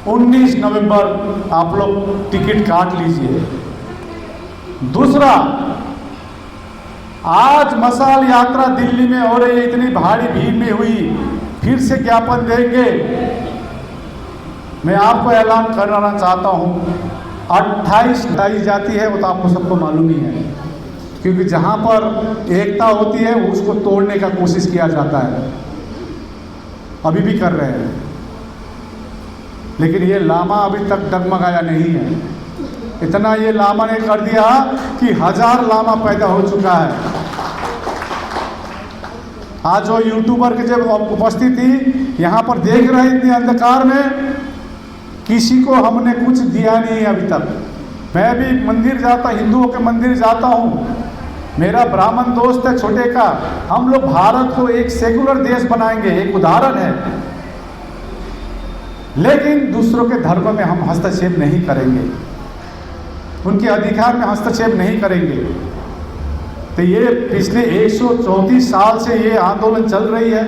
19 नवंबर आप लोग टिकट काट लीजिए। दूसरा, आज मशाल यात्रा दिल्ली में हो रही है, इतनी भारी भीड़ में हुई, फिर से ज्ञापन देंगे। मैं आपको ऐलान करना चाहता हूँ, 28 लाई जाती है, वो तो आपको सबको मालूम ही है, क्योंकि जहाँ पर एकता होती है उसको तोड़ने का कोशिश किया जाता है, अभी भी कर रहे हैं। लेकिन ये लामा अभी तक डगमगाया नहीं है। इतना ये लामा ने कर दिया कि 1000 लामा पैदा हो चुका है। आज जो यूट्यूबर के जब उपस्थित थी यहाँ पर देख रहे इतने अंधकार में, किसी को हमने कुछ दिया नहीं है अभी तक। मैं भी मंदिर जाता, हिंदुओं के मंदिर जाता हूँ, मेरा ब्राह्मण दोस्त है छोटे का, हम लोग भारत को एक सेकुलर देश बनाएंगे, एक उदाहरण है, लेकिन दूसरों के धर्म में हम हस्तक्षेप नहीं करेंगे, उनके अधिकार में हस्तक्षेप नहीं करेंगे। तो ये पिछले 134 साल से ये आंदोलन चल रही है,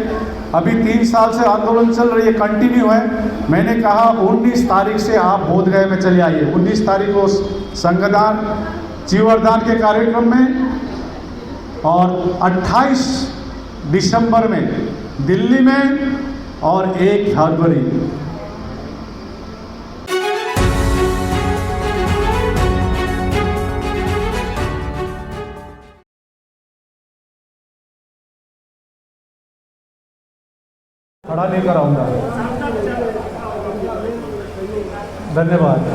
अभी 3 साल से आंदोलन चल रही है, कंटिन्यू है। मैंने कहा 19 तारीख से आप बोधगया में चले आइए। 19 तारीख को संगदान चीवरदान के कार्यक्रम में, और 28 दिसंबर में दिल्ली में, और 1 फरवरी। खड़ा लेकर आऊँगा। धन्यवाद।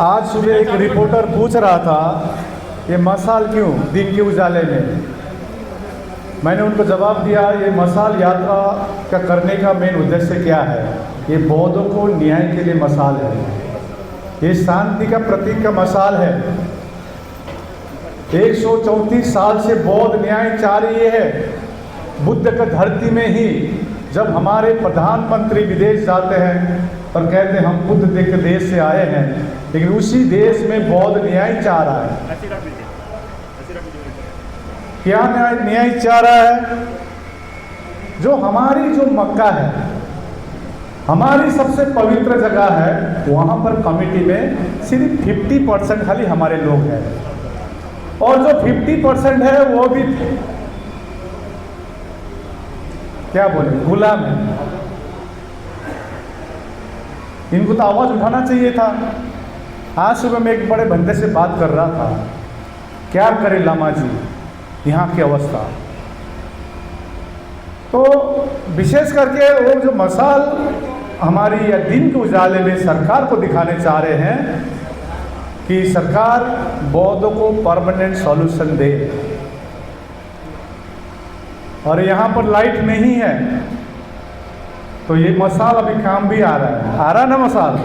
आज सुबह एक रिपोर्टर पूछ रहा था ये मशाल क्यों दिन के उजाले में। मैंने उनको जवाब दिया, ये मशाल यात्रा का करने का मेन उद्देश्य क्या है। ये बौद्धों को न्याय के लिए मशाल है, ये शांति का प्रतीक का मशाल है। 134 साल से बौद्ध न्याय चाह रही है। बुद्ध का धरती में ही जब हमारे प्रधानमंत्री विदेश जाते हैं और कहते हैं हम बुद्ध के देश से आए हैं, लेकिन उसी देश में बौद्ध न्याय चाह रहा है। क्या न्याय चाह रहा है? जो हमारी जो मक्का है, हमारी सबसे पवित्र जगह है, वहाँ पर कमेटी में सिर्फ 50% खाली हमारे लोग हैं, और जो 50% है वो भी क्या बोले, गुलाम है। इनको तो आवाज़ उठाना चाहिए था। आज सुबह मैं एक बड़े बंदे से बात कर रहा था, क्या करे लामा जी यहाँ की अवस्था। तो विशेष करके वो जो मशाल हमारी या दिन के उजाले में सरकार को दिखाने चाह रहे हैं कि सरकार बौद्धों को परमानेंट सॉल्यूशन दे, और यहाँ पर लाइट नहीं है, तो ये मशाल अभी काम भी आ रहा है ना मशाल।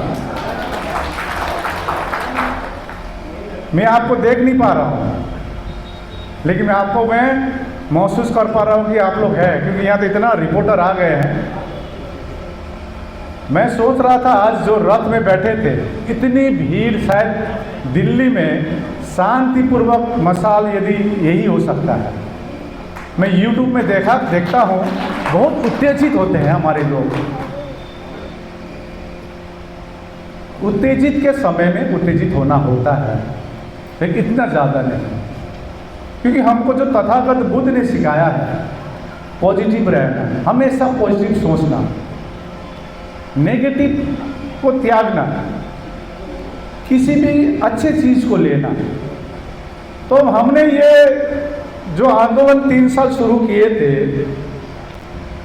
मैं आपको देख नहीं पा रहा हूँ, लेकिन मैं महसूस कर पा रहा हूँ कि आप लोग हैं, क्योंकि यहाँ तो इतना रिपोर्टर आ गए हैं। मैं सोच रहा था आज जो रथ में बैठे थे, इतनी भीड़, शायद दिल्ली में शांतिपूर्वक मशाल यदि यही हो सकता है। मैं YouTube में देखता हूँ, बहुत उत्तेजित होते हैं हमारे लोग। उत्तेजित के समय में उत्तेजित होना होता है, लेकिन इतना ज़्यादा नहीं, क्योंकि हमको जो तथागत बुद्ध ने सिखाया है पॉजिटिव रहना, हमेशा पॉजिटिव सोचना, नेगेटिव को त्यागना, किसी भी अच्छे चीज़ को लेना। तो हमने ये जो आंदोलन 3 साल शुरू किए थे,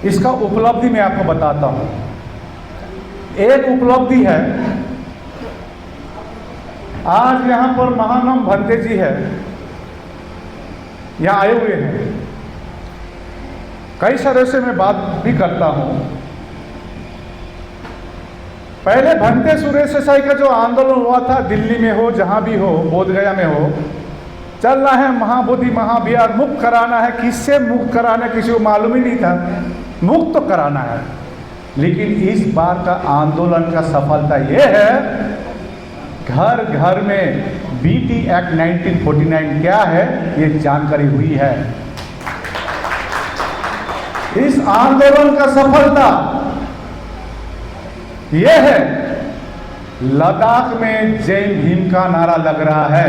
इसका उपलब्धि मैं आपको बताता हूँ। एक उपलब्धि है, आज यहाँ पर महानम भंते जी है, यहाँ आए हुए हैं। कई सारे से मैं बात भी करता हूँ। पहले भंते सुरेश साई का जो आंदोलन हुआ था, दिल्ली में हो, जहाँ भी हो, बोधगया में हो, चलना है महाबोधि महाविहार, मुक्त कराना है। किससे मुक्त कराना है किसी को मालूम ही नहीं था, मुक्त तो कराना है। लेकिन इस बार का आंदोलन का सफलता ये है, घर घर में BT एक्ट 1949 क्या है ये जानकारी हुई है। इस आंदोलन का सफलता ये है, लद्दाख में जय भीम का नारा लग रहा है,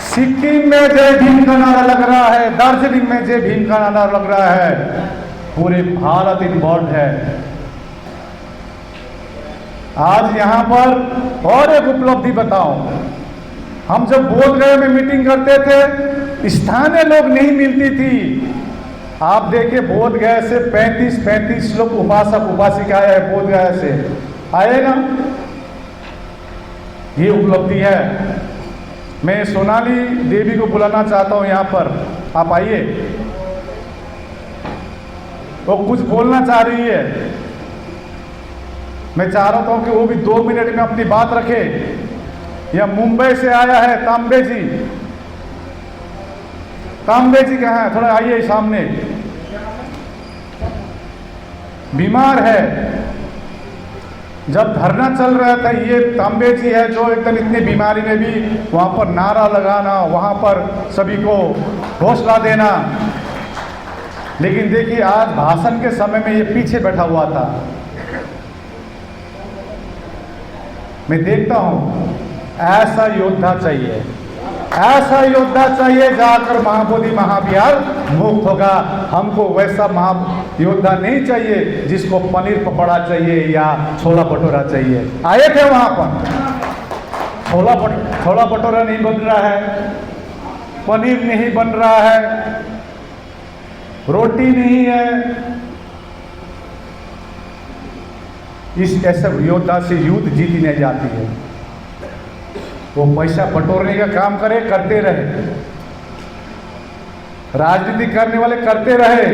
सिक्किम में जय भीम का नारा लग रहा है, दार्जिलिंग में जय भीम का नारा लग रहा है, पूरे भारत इन्वॉल्व है। आज यहां पर और एक उपलब्धि बताऊं, हम जब बोधगया में मीटिंग करते थे, स्थानीय लोग नहीं मिलती थी। आप देखिए, बोधगया से 35 लोग उपासक उपासिकाएं हैं, बोधगया से आए ना, ये उपलब्धि है। मैं सोनाली देवी को बुलाना चाहता हूं यहां पर, आप आइए, वो कुछ बोलना चाह रही है। मैं चाह रहा हूं कि वो भी 2 मिनट में अपनी बात रखे। यह मुंबई से आया है तांबे जी, तांबे जी कहाँ है, थोड़ा आइए सामने। बीमार है, जब धरना चल रहा था, ये तांबे जी है जो एकदम इतनी बीमारी में भी वहां पर नारा लगाना, वहां पर सभी को हौसला देना। लेकिन देखिए, आज भाषण के समय में ये पीछे बैठा हुआ था। मैं देखता हूं, ऐसा योद्धा चाहिए, ऐसा योद्धा चाहिए, जाकर महाबोधि महाविहार मुक्त होगा। हमको वैसा योद्धा नहीं चाहिए जिसको पनीर पकौड़ा चाहिए या छोला भटूरा चाहिए। आए थे वहां पर, छोला भटूरा नहीं बन रहा है, पनीर नहीं बन रहा है, रोटी नहीं है। इस ऐसे योद्धा से युद्ध जीती नहीं जाती है। वो पैसा बटोरने का काम करे, करते रहे, राजनीति करने वाले करते रहे,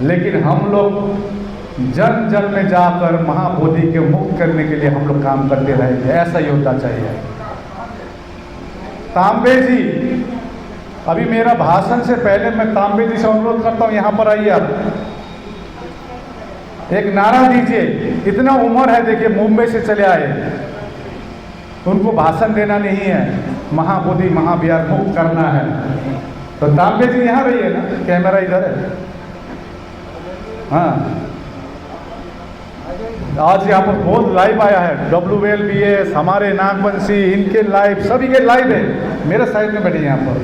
लेकिन हम लोग जन जन में जाकर महाबोधि के मुक्त करने के लिए हम लोग काम करते रहेंगे। ऐसा योद्धा चाहिए। तांबे जी, अभी मेरा भाषण से पहले मैं तांबे जी से अनुरोध करता हूं, यहां पर आइए, आप एक नारा दीजिए। इतना उम्र है, देखिए मुंबई से चले आए, उनको भाषण देना नहीं है, महाबोधि महाविहार मुक्त करना है। तो तांबे जी यहाँ रहिए ना, कैमरा इधर है। हाँ, आज यहाँ पर बहुत लाइव आया है, WLBS, हमारे नागवंशी, इनके लाइव, सभी के लाइव है। मेरे साइड में बैठे यहाँ पर,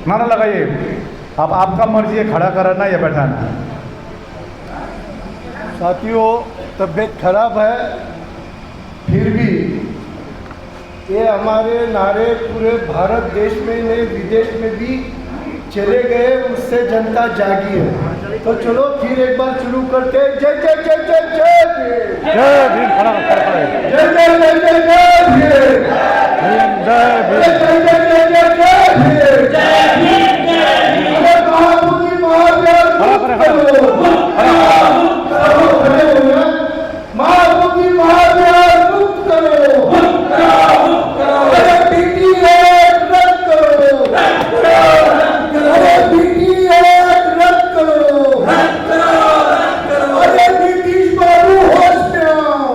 नारा लगाइए। अब आपका मर्जी है खड़ा कराना या बैठाना। साथियों, तबीयत खराब है, फिर भी ये हमारे नारे पूरे भारत देश में नहीं, विदेश में भी चले गए, उससे जनता जागी है। तो चलो फिर एक बार शुरू करते हैं। जय जय जय जय जय भीम, जय भीम, खड़ा जय जय जय जय जय भीम, जय जय जय जय जय भीम, जय भीम, जय भीम। अरे महाबोधि महाविहार मुक्त करो, महाबोधि महाविहार मुक्त करो, अरे BTS रद्द करो, अरे BTS रद्द करो, अरे ब्रिटिश बाबू होश में आओ,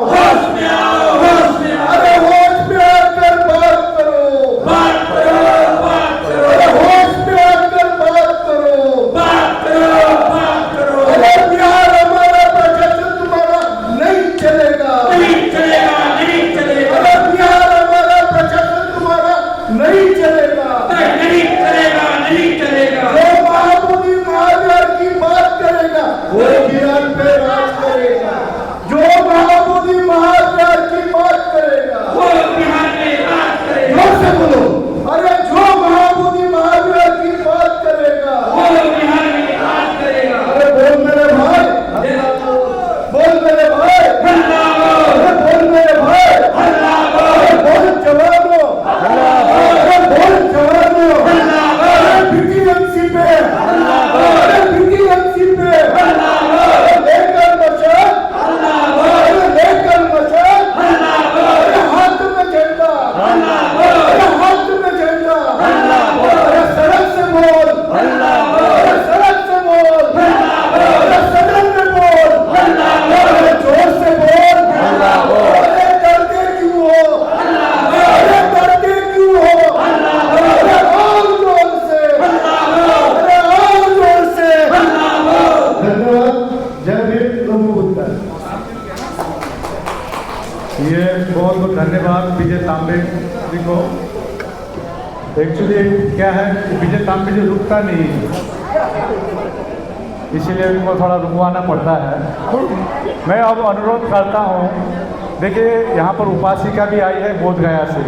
अरे होश में आकर बात करो, अरे होश में आकर बात करो, अरे बिहार हमारा प्रशासन तुम्हारा नहीं चलेगा, अरे बिहार हमारा प्रशासन तुम्हारा नहीं चलेगा। जो महाबोधि महाविहार की बात करेगा वो बिहार पे राज करेगा, जो महाबोधि महाविहार की बात करेगा वो बिहार पे राज करेगा। जोर से बोलो, अरे जो महाबोधि महाविहार की बात करेगा वो बिहार में राज करेगा। अरे बोल मेरे भाई, बोल मेरे भाई, अरे बोल मेरे भाई, अरे बोल जवानों, अरे बोल जवानों, अरे BTMC पे, अरे BTMC पे, अरे लेकर मशाल, अरे लेकर मशाल, अरे हाथ में झंडा, अरे हाथ में झंडा, अरे सड़क से बोल, अरे सड़क से बोल, अरे सदन में बोल, अरे जोर से बोल, अरे डरते क्यों हो, अरे डरते क्यों हो, अरे और जोर से, अरे और जोर से। धन्यवाद। जय भीम, प्रभु बुद्ध। ये बहुत बहुत धन्यवाद विजय तांबे जी को। एक्चुअली क्या है, विजय तांबे जी रुकता नहीं है, इसीलिए उनको थोड़ा रुकवाना पड़ता है। मैं अब अनुरोध करता हूँ, देखिए यहाँ पर उपासिका भी आई है बोध गया से,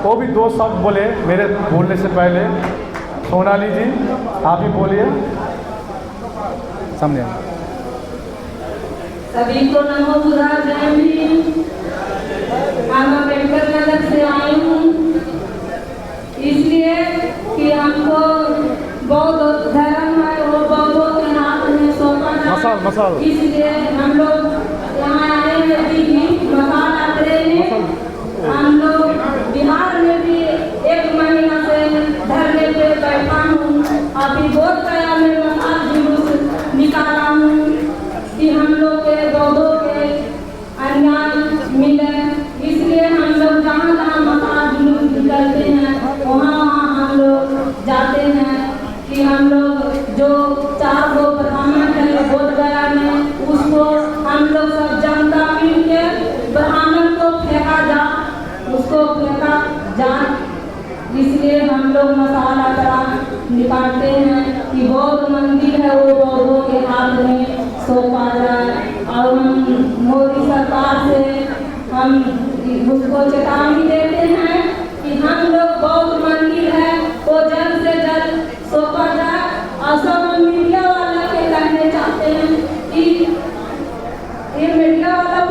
वो भी दो शब्द बोले मेरे बोलने से पहले। सोनाली जी आप ही बोलिए सामने। सभी को नमो बुधा जय भीम। मैं अम्बेडकर नगर से आई हूँ, इसलिए कि हमको बौद्ध धर्म है वो बौद्धों के हाथ में सौंपा जाए, इसलिए हम लोग यहाँ आए हैं। मसाल आगरे में हम लोग बिहार में भी 1 महीना से धरने पे बैठा हूँ। अभी बोध गया में मसाल जुलूस निकाला हूँ कि हम लोग के बौद्धों के अन्याय मिले, इसलिए हम लोग जहाँ जहाँ मसाल जुलूस निकलते हैं वहाँ हम लोग जाते हैं कि हम लोग जो 4 गो ब्राह्मण है बोध गया में, उसको हम लोग सब जनता मिल के ब्राह्मण को फेंका जा, उसको फेंका जा। इसलिए हम लोग मसाला करा निकालते हैं कि बौद्ध मंदिर है वो बौद्धों के हाथ में सौंपा जाए। और हम मोदी सरकार से हम उसको चेतावनी देते हैं कि हम लोग बौद्ध मंदिर है वो जल्द से जल्द सौंपा जाए। और सब मीडिया वाला के कहने चाहते हैं कि ये मीडिया वाला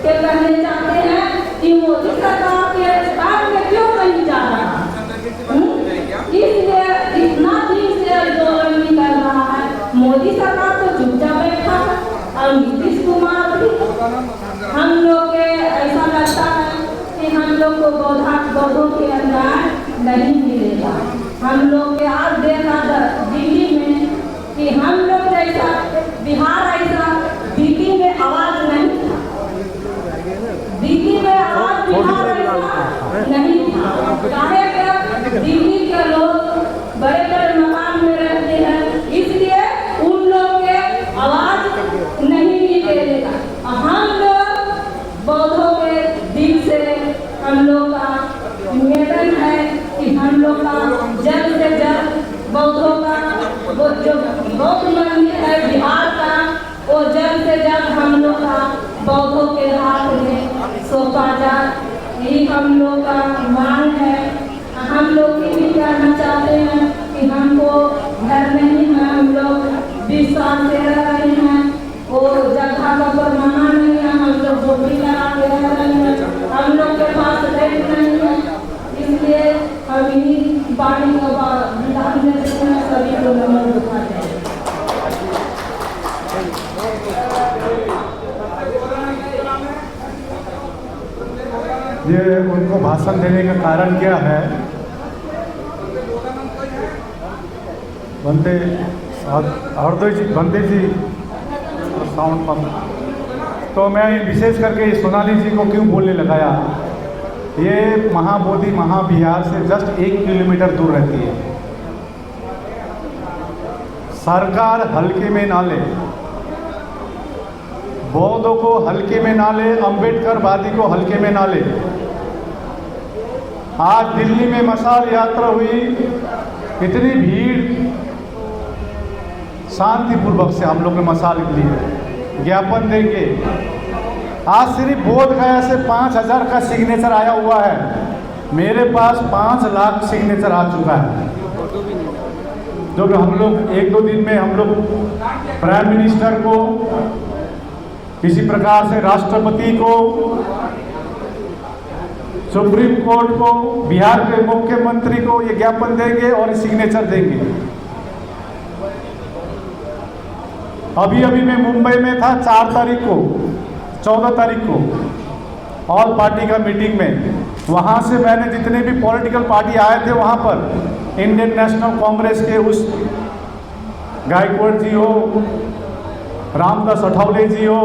के कहने चाहते हैं कि मोदी सरकार के काम में क्यों नहीं जा रहा, इसलिए इतना दिन से आंदोलन नहीं कर रहा है। मोदी सरकार तो चुपचाप बैठा है और नीतीश कुमार भी। हम लोग के ऐसा लगता है कि हम लोग को बौद्धों के अंदर नहीं मिलेगा। हम लोग के आज देखा दिल्ली में कि हम लोग जैसा बिहार ऐसा दिल्ली में आवाज नहीं था, दिल्ली में आवाज बिहार ऐसा नहीं था। चाहे दिल्ली के लोग बड़े बड़े मकान में रहते हैं, इसलिए उन लोग के आवाज नहीं निकलेगा। हम लोग बौद्धों के दिल से हम लोग का निवेदन है कि हम लोग का जल्द से जल्द बौद्धों का वो जो बौद्ध मंदिर है बिहार का, वो जल्द से जल्द हम लोग का बौद्धों के हाथ में सौंपा जाए, यही हम लोग का मांग है। हम लोग ये भी कहना चाहते हैं कि हमको घर नहीं है, हम लोग 20 साल से रह रहे हैं, वो जगह का पर मना नहीं है, हम लोग झोपड़ी लगा के रह रहे हैं, हम लोग के पास रेट नहीं है, इसलिए हम इन्हीं पानी का विधान देते हैं। सभी को नमन दिखाते हैं। ये उनको भाषण देने का कारण क्या है, बंदे हरदोई जी बंदे जी साउंड पंप, तो मैं विशेष करके सोनाली जी को क्यों बोलने लगाया। ये महाबोधि महाबिहार से जस्ट 1 किलोमीटर दूर रहती है। सरकार हल्के में ना ले, बौद्धों को हल्के में ना ले, अम्बेडकरवादी को हल्के में ना ले। आज दिल्ली में मशाल यात्रा हुई, इतनी भीड़, शांतिपूर्वक से हम लोग ने मशाल लिए, ज्ञापन देंगे। आज सिर्फ बोध गया से 5000 का सिग्नेचर आया हुआ है, मेरे पास 5 लाख सिग्नेचर आ चुका है, जो कि हम लोग 1-2 दिन में हम लोग प्राइम मिनिस्टर को, किसी प्रकार से राष्ट्रपति को, सुप्रीम कोर्ट को, बिहार के मुख्यमंत्री को ये ज्ञापन देंगे और सिग्नेचर देंगे। अभी मैं मुंबई में था 14 तारीख को ऑल पार्टी का मीटिंग में। वहाँ से मैंने जितने भी पॉलिटिकल पार्टी आए थे वहाँ पर, इंडियन नेशनल कांग्रेस के उस गायकवाड़ जी हो, रामदास अठावले जी हो,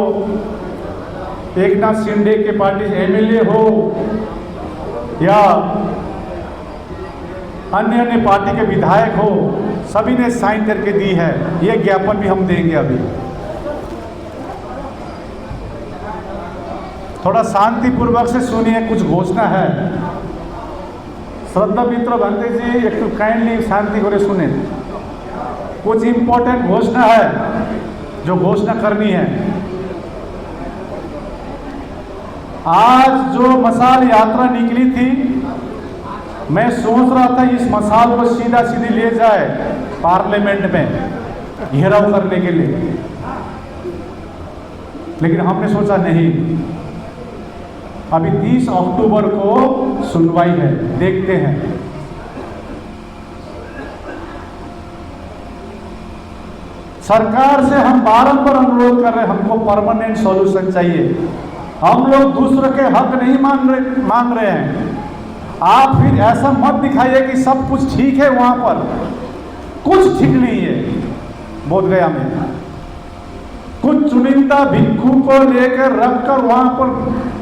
एकनाथ शिंदे के पार्टी MLA हो, या अन्य पार्टी के विधायक हो, सभी ने साइन करके दी है। ये ज्ञापन भी हम देंगे। अभी थोड़ा शांतिपूर्वक से सुनिए, कुछ घोषणा है। श्रद्धा मित्र भंते जी एक तो काइंडली शांति करे सुने, कुछ इंपॉर्टेंट घोषणा है जो घोषणा करनी है। आज जो मसाल यात्रा निकली थी, मैं सोच रहा था इस मसाल को सीधा सीधी ले जाए पार्लियामेंट में घेराव करने के लिए, लेकिन हमने सोचा नहीं, अभी 30 अक्टूबर को सुनवाई है, देखते हैं। सरकार से हम बारंबार अनुरोध कर रहे हैं, हमको परमानेंट सॉल्यूशन चाहिए। हम लोग दूसरे के हक नहीं मांग रहे हैं। आप फिर ऐसा मत दिखाइए कि सब कुछ ठीक है, वहां पर कुछ ठीक नहीं है। बोधगया में कुछ चुनिंदा भिक्षु को लेकर रखकर वहां पर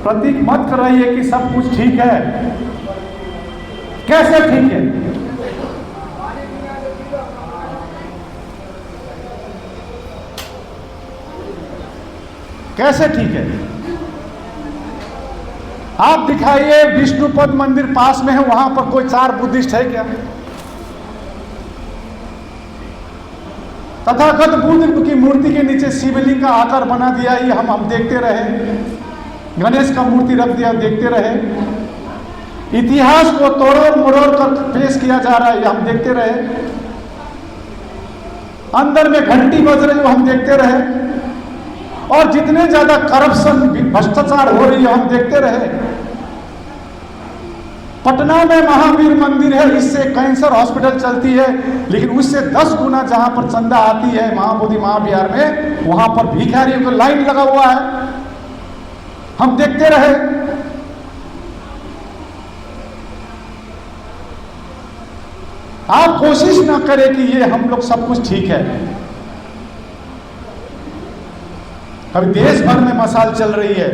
प्रतीक मत कराइए कि सब कुछ ठीक है। कैसे ठीक है? कैसे ठीक है? आप दिखाइए विष्णुपद मंदिर पास में है, वहां पर कोई 4 बुद्धिस्ट है क्या? तथागत बुद्ध की मूर्ति के नीचे शिवलिंग का आकार बना दिया, ये हम देखते रहे। गणेश का मूर्ति रख दिया, देखते रहे। इतिहास को तोड़ मरोड़ कर पेश किया जा रहा है, ये हम देखते रहे। अंदर में घंटी बज रही है, हम देखते रहे। और जितने ज्यादा करप्शन भ्रष्टाचार हो रही है, हम देखते रहे। पटना में महावीर मंदिर है, इससे कैंसर हॉस्पिटल चलती है, लेकिन उससे 10 गुना जहां पर चंदा आती है महाबोधि महाविहार में, वहां पर भिखारियों का लाइन लगा हुआ है, हम देखते रहे। आप कोशिश ना करें कि ये हम लोग सब कुछ ठीक है। अभी देश भर में मसाल चल रही है।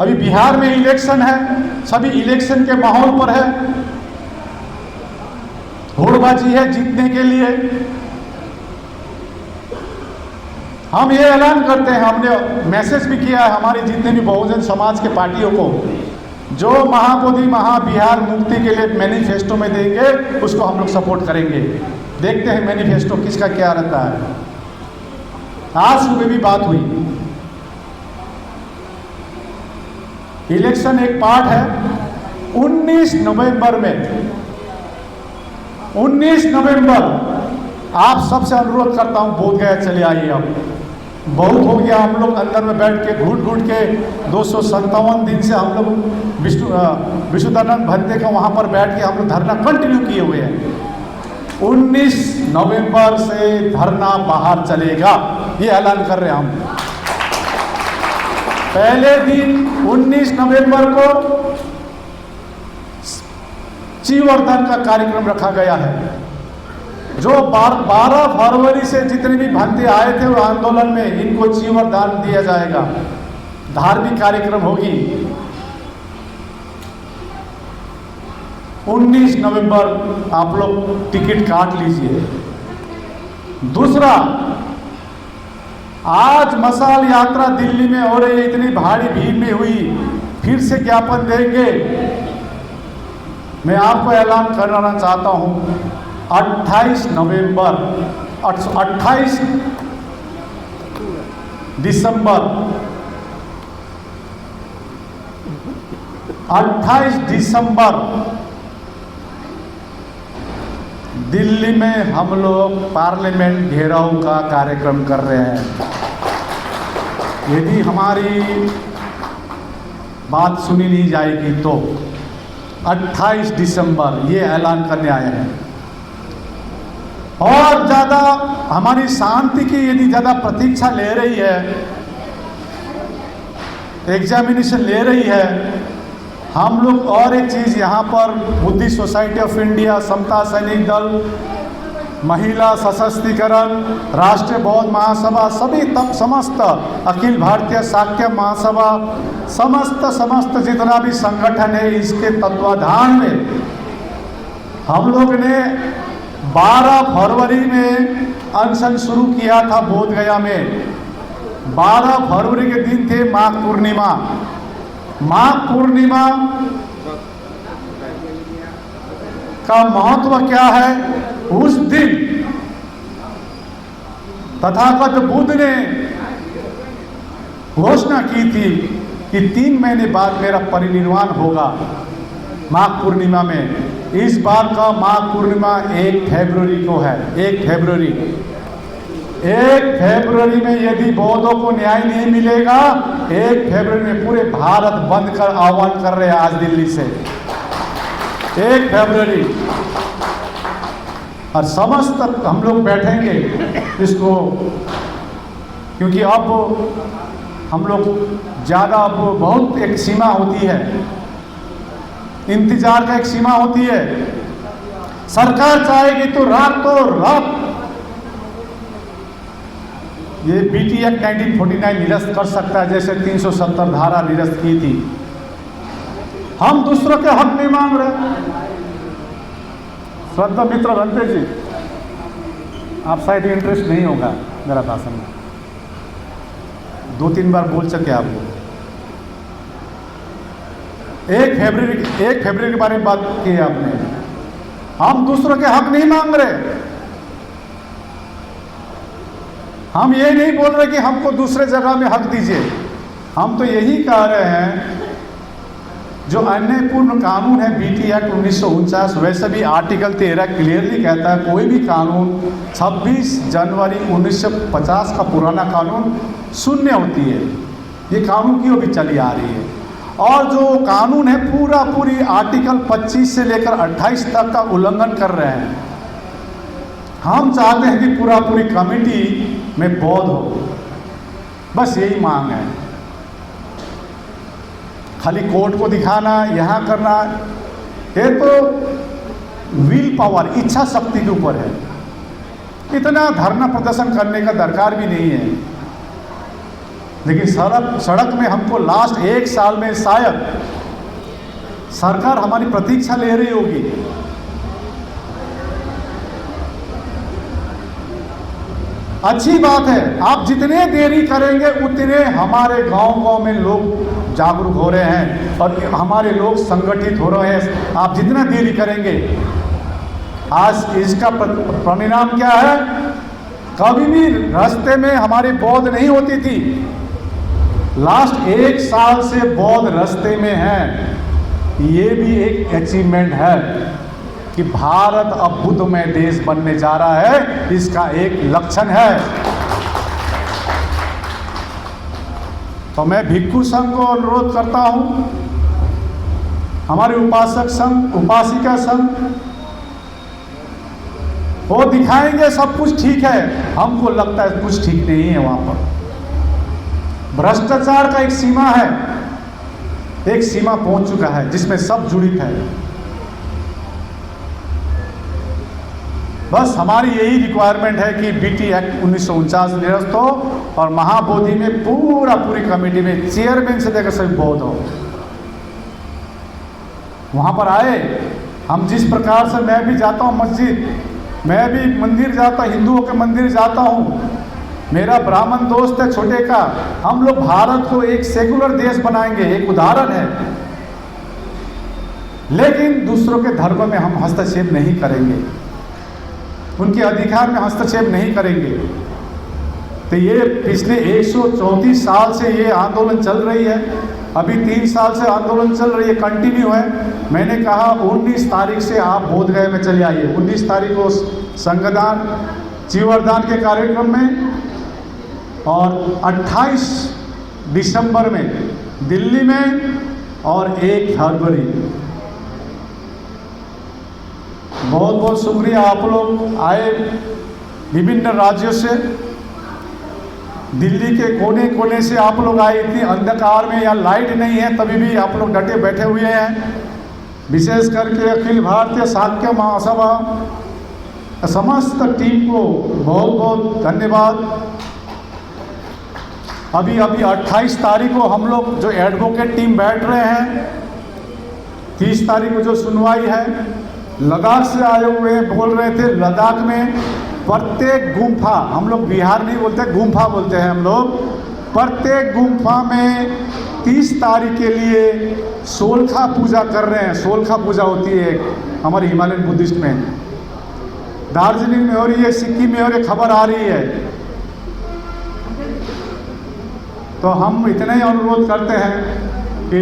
अभी बिहार में इलेक्शन है, सभी इलेक्शन के माहौल पर है, होड़बाजी है जीतने के लिए। हम ये ऐलान करते हैं, हमने मैसेज भी किया है हमारी जितने भी बहुजन समाज के पार्टियों को, जो महाबोधि महाविहार मुक्ति के लिए मैनिफेस्टो में देंगे उसको हम लोग सपोर्ट करेंगे। देखते हैं मैनिफेस्टो किसका क्या रहता है। आज सुबह भी बात हुई। इलेक्शन एक पार्ट है। 19 नवंबर में 19 नवंबर आप सबसे अनुरोध करता हूं, बोधगया चले आइए। अब बहुत हो गया, हम लोग अंदर में बैठ के घूट के 257 दिन से हम लोग विष्णुदानंद भंते का वहां पर बैठ के हम लोग धरना कंटिन्यू किए हुए हैं। 19 नवंबर से धरना बाहर चलेगा, ये ऐलान कर रहे हैं हम। पहले दिन 19 नवंबर को चीवर्धन का कार्यक्रम रखा गया है। जो 12 फरवरी से जितने भी भंते आए थे वो आंदोलन में, इनको चीवरदान दिया जाएगा, धार्मिक कार्यक्रम होगी। 19 नवंबर आप लोग टिकट काट लीजिए। दूसरा, आज मसाल यात्रा दिल्ली में हो रही है, इतनी भारी भीड़ में हुई, फिर से ज्ञापन देंगे। मैं आपको ऐलान करना चाहता हूं, 28 नवंबर 28 दिसंबर 28 दिसंबर दिल्ली में हम लोग पार्लियामेंट घेराव का कार्यक्रम कर रहे हैं। यदि हमारी बात सुनी नहीं जाएगी तो 28 दिसंबर ये ऐलान करने आए हैं। और ज़्यादा हमारी शांति की यदि ज़्यादा प्रतीक्षा ले रही है, एग्जामिनेशन ले रही है, हम लोग और एक चीज़ यहाँ पर बुद्धिस्ट सोसाइटी ऑफ इंडिया, समता सैनिक दल, महिला सशक्तिकरण, राष्ट्रीय बौद्ध महासभा, सभी तब समस्त अखिल भारतीय शाक्य महासभा, समस्त जितना भी संगठन है, इसके तत्वाधान में हम लोग ने 12 फरवरी में अनशन शुरू किया था बोधगया में। 12 फरवरी के दिन थे माघ पूर्णिमा। माघ पूर्णिमा का महत्व क्या है? उस दिन तथागत बुद्ध ने घोषणा की थी कि 3 महीने बाद मेरा परिनिर्वाण होगा माघ पूर्णिमा में। इस बार का माघ पूर्णिमा 1 फरवरी को है। 1 फरवरी। 1 फरवरी में यदि बौद्धों को न्याय नहीं मिलेगा, 1 फरवरी में पूरे भारत बंद कर आह्वान कर रहे हैं आज दिल्ली से। 1 फरवरी। और समस्त हम लोग बैठेंगे इसको, क्योंकि अब हम लोग ज़्यादा, अब बहुत एक सीमा होती है, इंतजार का एक सीमा होती है। सरकार चाहेगी तो रात ये बीटी एक्ट 1949 निरस्त कर सकता है, जैसे 370 धारा निरस्त की थी। हम दूसरों के हक नहीं मांग रहे। श्रद्धा मित्र बनते जी, आप शायद इंटरेस्ट नहीं होगा मेरा भाषण में, 2-3 बार बोल सके आपको। 1 फरवरी के बारे में बात की है आपने। हम दूसरों के हक नहीं मांग रहे। हम ये नहीं बोल रहे कि हमको दूसरे जगह में हक दीजिए। हम तो यही कह रहे हैं, जो अन्यायपूर्ण कानून है बीटी एक्ट 1949, वैसे भी आर्टिकल 13 क्लियरली कहता है कोई भी कानून 26 जनवरी 1950 का पुराना कानून शून्य होती है। ये कानून क्यों भी चली आ रही है। और जो कानून है पूरी आर्टिकल 25 से लेकर 28 तक का उल्लंघन कर रहे हैं। हम चाहते हैं कि पूरी कमेटी में बौद्ध हो, बस यही मांग है। खाली कोर्ट को दिखाना, यहाँ करना, ये तो विल पावर, इच्छा शक्ति के ऊपर है। इतना धरना प्रदर्शन करने का दरकार भी नहीं है। लेकिन सड़क में हमको लास्ट 1 साल में शायद सरकार हमारी प्रतीक्षा ले रही होगी। अच्छी बात है, आप जितने देरी करेंगे उतने हमारे गांव में लोग जागरूक हो रहे हैं और हमारे लोग संगठित हो रहे हैं। आप जितना देरी करेंगे, आज इसका परिणाम क्या है? कभी भी रास्ते में हमारी बौद्ध नहीं होती थी। लास्ट 1 साल से बौद्ध रास्ते में है। ये भी एक अचीवमेंट है कि भारत अब बुद्धमय देश बनने जा रहा है, इसका एक लक्षण है। तो मैं भिक्षु संघ को अनुरोध करता हूं, हमारे उपासक संघ, उपासिका संघ, वो दिखाएंगे सब कुछ ठीक है। हमको लगता है कुछ ठीक नहीं है। वहां पर भ्रष्टाचार का एक सीमा है, एक सीमा पहुंच चुका है जिसमें सब जुड़ित है। बस हमारी यही रिक्वायरमेंट है कि बीटी एक्ट 1949 निरस्त हो और महाबोधि में पूरी कमेटी में चेयरमैन से लेकर सभी बौद्ध हो। वहाँ पर आए। हम जिस प्रकार से, मैं भी जाता हूँ मस्जिद, मैं भी मंदिर जाता, हिंदुओं के मंदिर जाता हूँ। मेरा ब्राह्मण दोस्त है छोटे का। हम लोग भारत को एक सेकुलर देश बनाएंगे, एक उदाहरण है। लेकिन दूसरों के धर्म में हम हस्तक्षेप नहीं करेंगे, उनके अधिकार में हस्तक्षेप नहीं करेंगे। तो ये पिछले 134 साल से ये आंदोलन चल रही है। अभी 3 साल से आंदोलन चल रही है, कंटिन्यू है। मैंने कहा 19 तारीख से आप बोधगया में चले आइए। 19 तारीख को संगदान, चीवरदान के कार्यक्रम में, और 28 दिसंबर में दिल्ली में, और 1 फरवरी। बहुत बहुत शुक्रिया, आप लोग आए विभिन्न राज्यों से, दिल्ली के कोने कोने से आप लोग आए। इतनी अंधकार में, यहाँ लाइट नहीं है, तभी भी आप लोग डटे बैठे हुए हैं। विशेष करके अखिल भारतीय शाक्य महासभा समस्त टीम को बहुत बहुत धन्यवाद। अभी 28 तारीख को हम लोग जो एडवोकेट टीम बैठ रहे हैं, 30 तारीख को जो सुनवाई है, लद्दाख से आए हुए हैं। बोल रहे थे लद्दाख में प्रत्येक गुम्फा, हम लोग बिहार नहीं बोलते, गुम्फा बोलते हैं हम लोग, प्रत्येक गुम्फा में 30 तारीख के लिए सोलखा पूजा कर रहे हैं। सोलखा पूजा होती है हमारे हिमालयन बुद्धिस्ट में, दार्जिलिंग में हो रही है, सिक्किम में हो रही है, खबर आ रही है। तो हम इतना ही अनुरोध करते हैं कि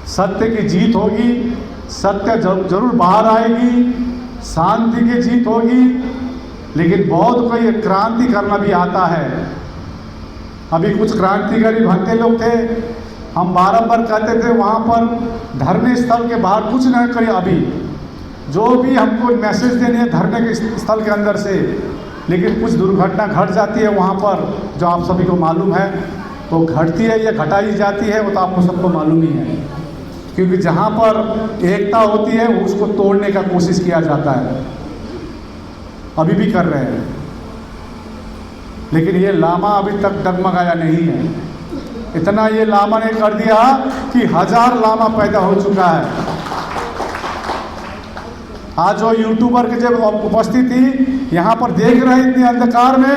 सत्य की जीत होगी, सत्य जरूर बाहर आएगी, शांति की जीत होगी, लेकिन बौद्ध को ये क्रांति करना भी आता है। अभी कुछ क्रांतिकारी भंते लोग थे, हम बारंबार कहते थे वहाँ पर धरने स्थल के बाहर कुछ न करिए। अभी जो भी हमको मैसेज देने हैं धरने के स्थल के अंदर से, लेकिन कुछ दुर्घटना घट जाती है वहाँ पर, जो आप सभी को मालूम है, तो घटती है या घटाई जाती है वो तो आपको सबको मालूम ही है। क्योंकि जहाँ पर एकता होती है उसको तोड़ने का कोशिश किया जाता है, अभी भी कर रहे हैं। लेकिन ये लामा अभी तक डगमगाया नहीं है। इतना ये लामा ने कर दिया कि 1000 लामा पैदा हो चुका है। आज जो यूट्यूबर के जब उपस्थित थी यहाँ पर देख रहे इतने अंधकार में,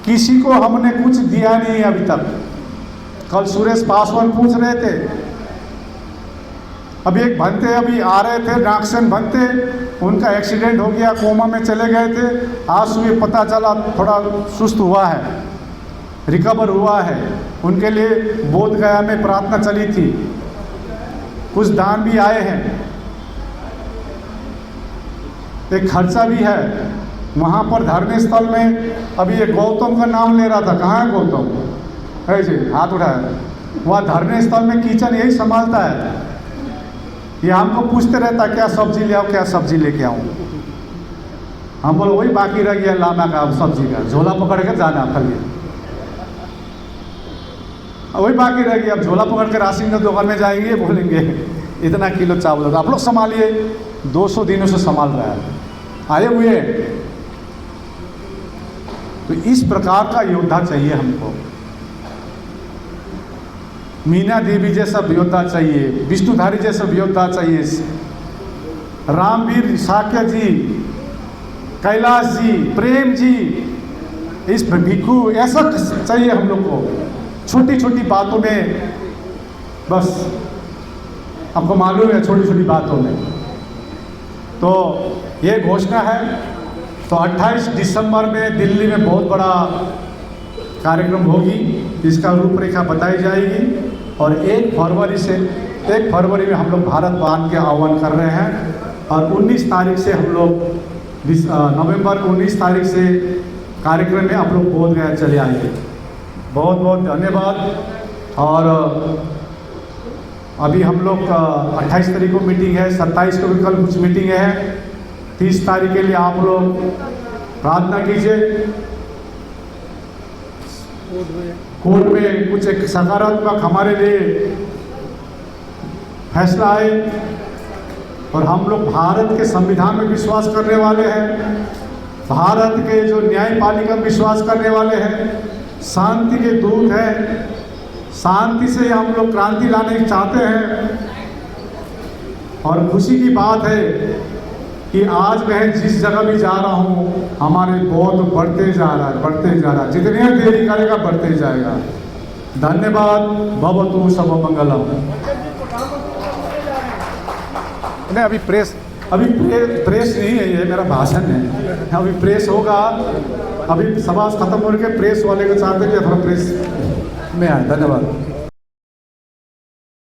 किसी को हमने कुछ दिया नहीं अभी तक। कल सुरेश पासवान पूछ रहे थे, अभी एक भंते अभी आ रहे थे, नागसेन भंते, उनका एक्सीडेंट हो गया, कोमा में चले गए थे। आज सुबह पता चला थोड़ा सुस्त हुआ है, रिकवर हुआ है। उनके लिए बोध गया में प्रार्थना चली थी, कुछ दान भी आए हैं, एक खर्चा भी है। वहाँ पर धरने स्थल में अभी एक गौतम का नाम ले रहा था, कहाँ है गौतम? है जी, हाथ उठाया। वहाँ धरने स्थल में किचन यही संभालता है, ये हमको पूछते रहता क्या सब्जी ले आओ, क्या सब्जी लेके आऊँ। हम बोले वही बाकी रह गया लाना का सब्जी का, झोला पकड़ के जाना खाली, वही बाकी रह गया। अब झोला पकड़ के राशन की दुकान में जाएंगे, बोलेंगे इतना किलो चावल, आप लोग संभालिए। 200 दिनों से संभाल रहा है, आए हुए। तो इस प्रकार का योद्धा चाहिए हमको। मीना देवी जैसा योद्धा चाहिए, विष्णुधारी जैसा योद्धा चाहिए, रामवीर साक्य जी, कैलाश जी, प्रेम जी, इस भिक्खू, ऐसा चाहिए हम लोग को। छोटी छोटी बातों में, बस आपको मालूम है, छोटी छोटी बातों में। तो ये घोषणा है। तो 28 दिसंबर में दिल्ली में बहुत बड़ा कार्यक्रम होगी, इसका रूपरेखा बताई जाएगी। और 1 फरवरी में हम लोग भारत बांध के आह्वान कर रहे हैं। और 19 तारीख से हम लोग, नवंबर 19 तारीख से कार्यक्रम में आप लोग बोध गया चले आएंगे। बहुत बहुत धन्यवाद। और अभी हम लोग 28 तारीख को मीटिंग है, 27 को भी कल कुछ मीटिंग है, 30 तारीख के लिए आप लोग प्रार्थना कीजिए। कोर्ट में कुछ एक सकारात्मक हमारे लिए फैसला आए। और हम लोग भारत के संविधान में विश्वास करने वाले हैं, भारत के जो न्यायपालिका में विश्वास करने वाले हैं, शांति के दूत हैं, शांति से हम लोग क्रांति लाने चाहते हैं। और खुशी की बात है कि आज मैं जिस जगह भी जा रहा हूँ, हमारे बौद्ध बढ़ते जा रहा है, बढ़ते जा रहा है। जितनी देरी करेगा बढ़ते जाएगा। धन्यवाद। भवतु सब मंगलम। नहीं, अभी प्रेस नहीं है, ये मेरा भाषण है। अभी प्रेस होगा, अभी सभा खत्म होकर प्रेस वाले को चाहते हैं कि थोड़ा प्रेस में आए। धन्यवाद।